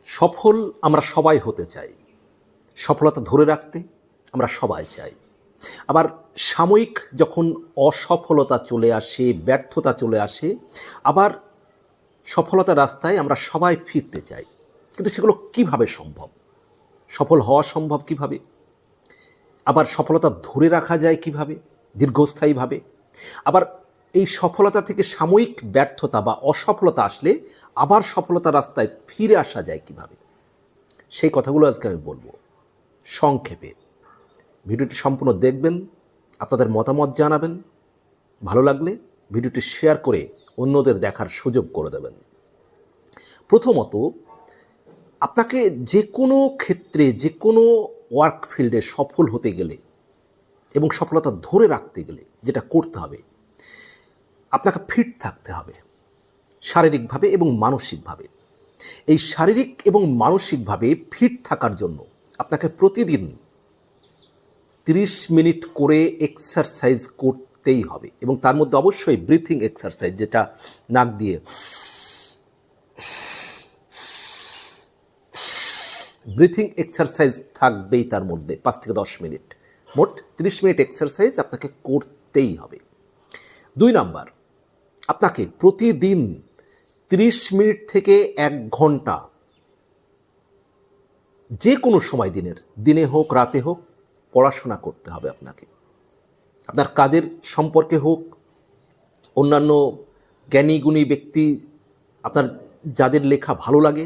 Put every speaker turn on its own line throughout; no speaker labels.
সফল আমরা সবাই হতে চাই, সফলতা ধরে রাখতে আমরা সবাই চাই। আবার সাময়িক যখন অসফলতা চলে আসে, ব্যর্থতা চলে আসে, আবার সফলতার রাস্তায় আমরা সবাই ফিরতে চাই। কিন্তু সেগুলো কিভাবে সম্ভব? সফল হওয়া সম্ভব কিভাবে? আবার সফলতা ধরে রাখা যায় কিভাবে দীর্ঘস্থায়ীভাবে? আবার এই সফলতা থেকে সাময়িক ব্যর্থতা বা অসফলতা আসলে আবার সফলতার রাস্তায় ফিরে আসা যায় কিভাবে? সেই কথাগুলো আজকে আমি বলবো সংক্ষেপে। ভিডিওটি সম্পূর্ণ দেখবেন, আপনাদের মতামত জানাবেন, ভালো লাগলে ভিডিওটি শেয়ার করে অন্যদের দেখার সুযোগ করে দেবেন। প্রথমত, আপনাকে যে কোনো ক্ষেত্রে, যে কোনো ওয়ার্ক ফিল্ডে সফল হতে গেলে এবং সফলতা ধরে রাখতে গেলে যেটা করতে হবে, আপনাকে ফিট থাকতে হবে শারীরিকভাবে এবং মানসিকভাবে। এই শারীরিক এবং মানসিকভাবে ফিট থাকার জন্য আপনাকে প্রতিদিন 30 মিনিট করে এক্সারসাইজ করতেই হবে, এবং তার মধ্যে অবশ্যই ব্রিথিং এক্সারসাইজ, যেটা নাক দিয়ে ব্রিথিং এক্সারসাইজ থাকবেই তার মধ্যে 5 থেকে 10 মিনিট, মোট 30 মিনিট এক্সারসাইজ আপনাকে করতেই হবে। 2 নাম্বার, আপনাকে প্রতিদিন 30 মিনিট থেকে 1 ঘন্টা যে কোনো সময় দিনে হোক রাতে হোক পড়াশোনা করতে হবে আপনাকে। আপনার কাজের সম্পর্কে হোক, অন্যান্য জ্ঞানী গুণী ব্যক্তি আপনার যাদের লেখা ভালো লাগে,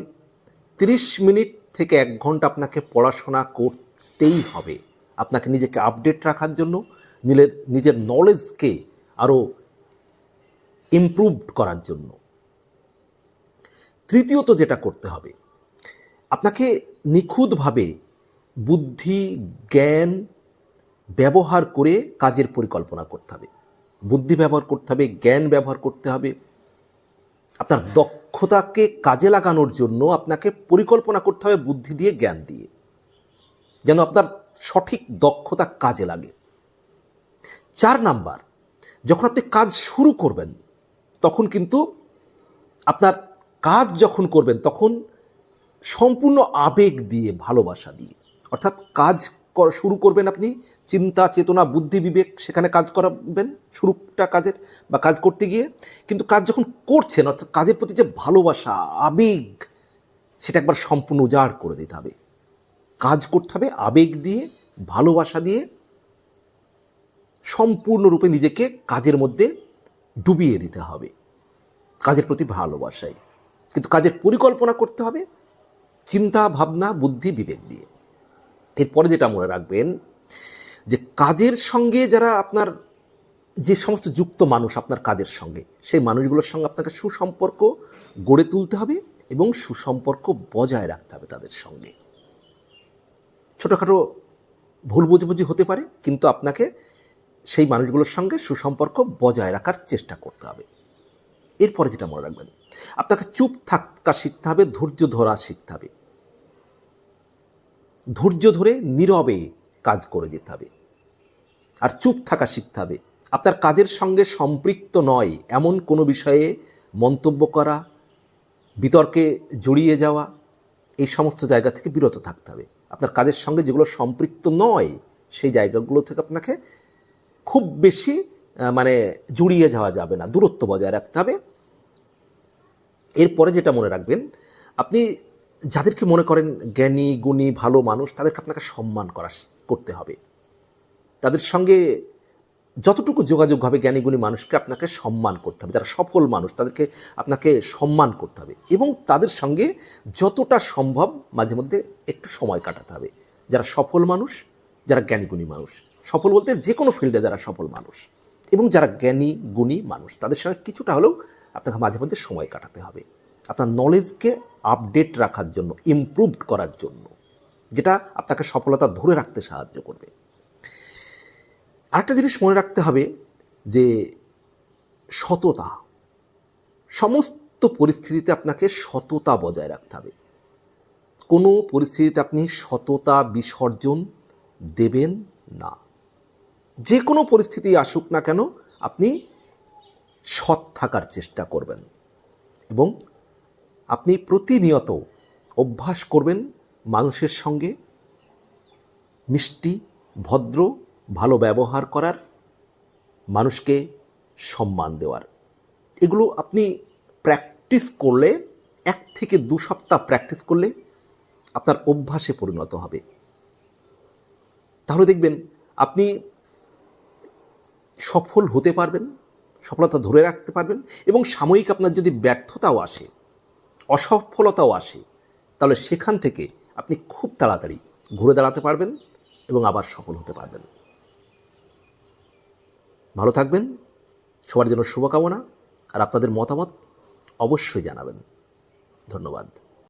30 মিনিট থেকে 1 ঘন্টা আপনাকে পড়াশোনা করতেই হবে আপনাকে নিজেকে আপডেট রাখার জন্য, নিজের নলেজকে আরও ইমপ্রুভ করার জন্য। তৃতীয়ত যেটা করতে হবে, আপনাকে নিখুঁতভাবে বুদ্ধি জ্ঞান ব্যবহার করে কাজের পরিকল্পনা করতে হবে। বুদ্ধি ব্যবহার করতে হবে, জ্ঞান ব্যবহার করতে হবে। আপনার দক্ষতাকে কাজে লাগানোর জন্য আপনাকে পরিকল্পনা করতে হবে বুদ্ধি দিয়ে, জ্ঞান দিয়ে, যেন আপনার সঠিক দক্ষতা কাজে লাগে। 4 নাম্বার, যখন আপনি কাজ শুরু করবেন তখন কিন্তু আপনার কাজ যখন করবেন তখন সম্পূর্ণ আবেগ দিয়ে, ভালোবাসা দিয়ে, অর্থাৎ কাজ শুরু করবেন আপনি চিন্তা চেতনা বুদ্ধি বিবেক সেখানে কাজ করাবেন শুরুটা কাজের বা কাজ করতে গিয়ে, কিন্তু কাজ যখন করছেন অর্থাৎ কাজের প্রতি যে ভালোবাসা আবেগ সেটা একবার সম্পূর্ণ উজাড় করে দিতে হবে। কাজ করতে হবে আবেগ দিয়ে, ভালোবাসা দিয়ে, সম্পূর্ণরূপে নিজেকে কাজের মধ্যে ডুবিয়ে দিতে হবে কাজের প্রতি ভালোবাসায়। কিন্তু কাজের পরিকল্পনা করতে হবে চিন্তা ভাবনা বুদ্ধি বিবেক দিয়ে। এরপরে যেটা মনে রাখবেন যে কাজের সঙ্গে যারা আপনার যে সমস্ত যুক্ত মানুষ আপনার কাজের সঙ্গে, সেই মানুষগুলোর সঙ্গে আপনাকে সুসম্পর্ক গড়ে তুলতে হবে এবং সুসম্পর্ক বজায় রাখতে হবে তাদের সঙ্গে। ছোটোখাটো ভুল বুঝাবুঝি হতে পারে, কিন্তু আপনাকে সেই মানুষগুলোর সঙ্গে সুসম্পর্ক বজায় রাখার চেষ্টা করতে হবে। এরপরে যেটা মনে রাখবেন, আপনাকে চুপ থাকা শিখতে হবে, ধৈর্য ধরা শিখতে হবে। ধৈর্য ধরে নীরবে কাজ করে যেতে হবে আর চুপ থাকা শিখতে হবে। আপনার কাজের সঙ্গে সম্পৃক্ত নয় এমন কোনো বিষয়ে মন্তব্য করা, বিতর্কে জড়িয়ে যাওয়া, এই সমস্ত জায়গা থেকে বিরত থাকতে হবে। আপনার কাজের সঙ্গে যেগুলো সম্পৃক্ত নয় সেই জায়গাগুলো থেকে আপনাকে খুব বেশি জড়িয়ে যাওয়া যাবে না, দূরত্ব বজায় রাখতে হবে। এরপরে যেটা মনে রাখবেন, আপনি যাদেরকে মনে করেন জ্ঞানী গুণী ভালো মানুষ তাদেরকে আপনাকে সম্মান করতে হবে। তাদের সঙ্গে যতটুকু যোগাযোগ হবে জ্ঞানী গুণী মানুষকে আপনাকে সম্মান করতে হবে। যারা সফল মানুষ তাদেরকে আপনাকে সম্মান করতে হবে এবং তাদের সঙ্গে যতটা সম্ভব মাঝে মধ্যে একটু সময় কাটাতে হবে। যারা সফল মানুষ, যারা জ্ঞানী গুণী মানুষ, সফল বলতে যে কোনো ফিল্ডে যারা সফল মানুষ এবং যারা জ্ঞানী গুণী মানুষ, তাদের সঙ্গে কিছুটা হলেও আপনাকে মাঝে মধ্যে সময় কাটাতে হবে আপনার নলেজকে আপডেট রাখার জন্য, ইমপ্রুভ করার জন্য, যেটা আপনাকে সফলতা ধরে রাখতে সাহায্য করবে। আরেকটা জিনিস মনে রাখতে হবে যে সততা, সমস্ত পরিস্থিতিতে আপনাকে সততা বজায় রাখতে হবে। কোনো পরিস্থিতিতে আপনি সততা বিসর্জন দেবেন না। যে কোনো পরিস্থিতি আসুক না কেন আপনি সৎ থাকার চেষ্টা করবেন এবং আপনি প্রতিনিয়ত অভ্যাস করবেন মানুষের সঙ্গে মিষ্টি, ভদ্র, ভালো ব্যবহার করার, মানুষকে সম্মান দেওয়ার। এগুলো আপনি প্র্যাকটিস করলে 1 থেকে 2 সপ্তাহ প্র্যাকটিস করলে আপনার অভ্যাসে পরিণত হবে। তাহলে দেখবেন আপনি সফল হতে পারবেন, সফলতা ধরে রাখতে পারবেন এবং সাময়িক আপনার যদি ব্যর্থতাও আসে, অসফলতাও আসে, তাহলে সেখান থেকে আপনি খুব তাড়াতাড়ি ঘুরে দাঁড়াতে পারবেন এবং আবার সফল হতে পারবেন। ভালো থাকবেন, সবার জন্য শুভকামনা। আর আপনাদের মতামত অবশ্যই জানাবেন। ধন্যবাদ।